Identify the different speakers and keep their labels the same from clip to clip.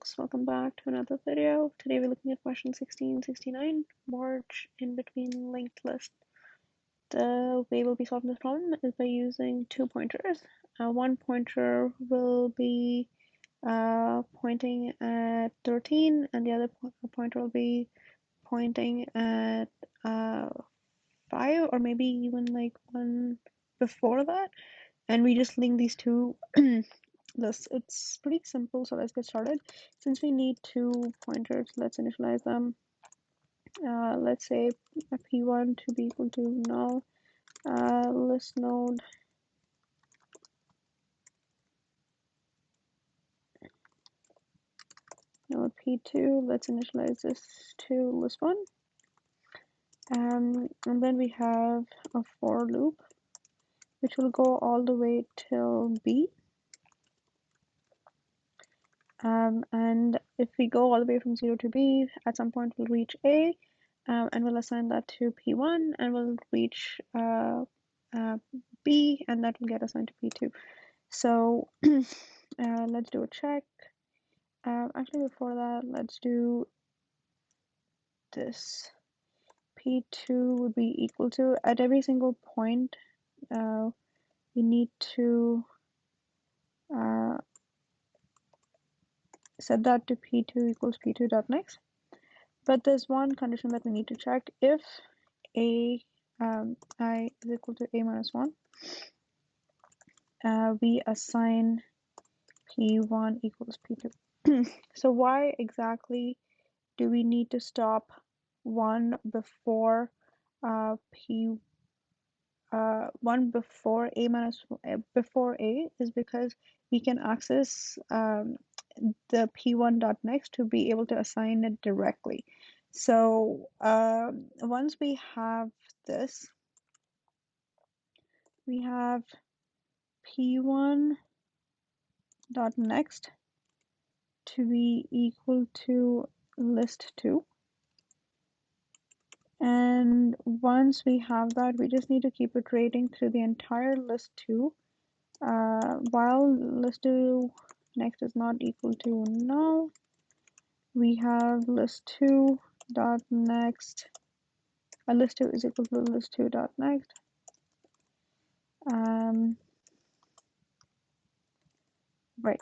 Speaker 1: folks, welcome back to another video. Today we're looking at question 1669, merge in between linked lists. The way we'll be solving this problem is by using two pointers. One pointer will be pointing at 13 and the other pointer will be pointing at 5 or maybe even like one before that, and we just link these two lists. It's pretty simple, so let's get started. Since we need two pointers, let's initialize them. Let's say p1 to be equal to null. List node node p2. Let's initialize this to list1. And then we have a for loop, which will go all the way till b. And if we go all the way from 0 to b, at some point we'll reach a, and we'll assign that to p1, and we'll reach b, and that will get assigned to p2. So let's do a check. Actually, before that, let's do this. P2 would be equal to, at every single point, we need to set that to p2 equals p2.next. But there's one condition that we need to check. If I is equal to a minus 1, we assign p1 equals p2. So why exactly do we need to stop 1 before one before a minus before a is because we can access the p1.next to be able to assign it directly. So once we have this, we have p1.next to be equal to list2. And once we have that, we just need to keep iterating through the entire list2 while list2 next is not equal to null. We have list2 dot next. List2 is equal to list2 dot next. Right.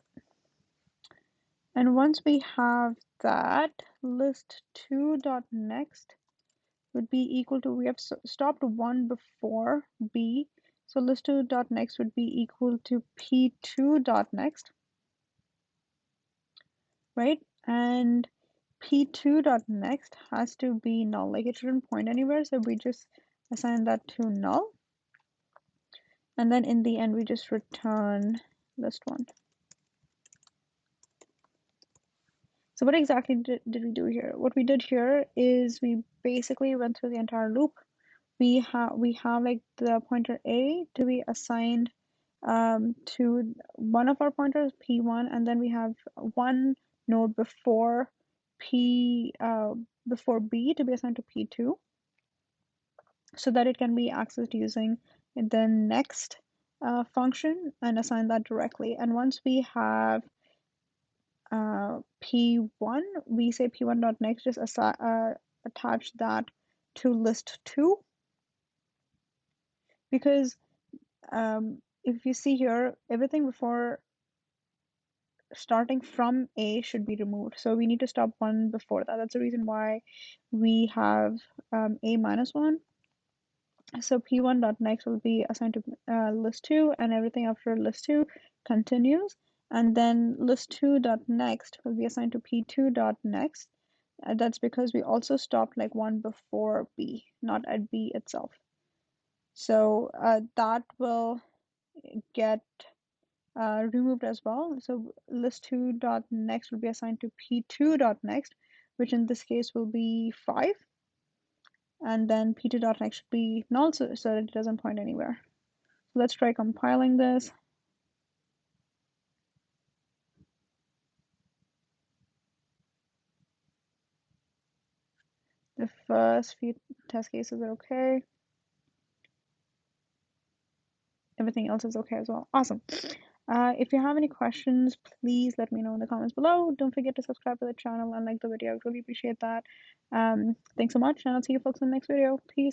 Speaker 1: And once we have that, list2 dot next would be equal to, we have stopped 1 before b, so list2 dot next would be equal to p2 dot next, right? And p2 dot next has to be null, like it shouldn't point anywhere, so we just assign that to null, and then in the end we just return list1. So what exactly did we do here? What we did here is we basically went through the entire loop. We have like the pointer a to be assigned to one of our pointers, p1, and then we have one node before before b to be assigned to p2, so that it can be accessed using the next function and assign that directly. And once we have p1, we say p1.next, just attach that to list2, because if you see here, everything before starting from a should be removed, so we need to stop 1 before that. That's the reason why we have a minus 1. So p1.next will be assigned to list2, and everything after list2 continues, and then list2.next will be assigned to p2.next. That's because we also stopped like 1 before b, not at b itself. So that will get removed as well. So list2.next will be assigned to p2.next, which in this case will be 5. And then p2.next should be null, so that it doesn't point anywhere. So let's try compiling this. The first few test cases are okay. Everything else is okay as well. Awesome. If you have any questions, please let me know in the comments below. Don't forget to subscribe to the channel and like the video. I would really appreciate that. Thanks so much, and I'll see you folks in the next video. Peace.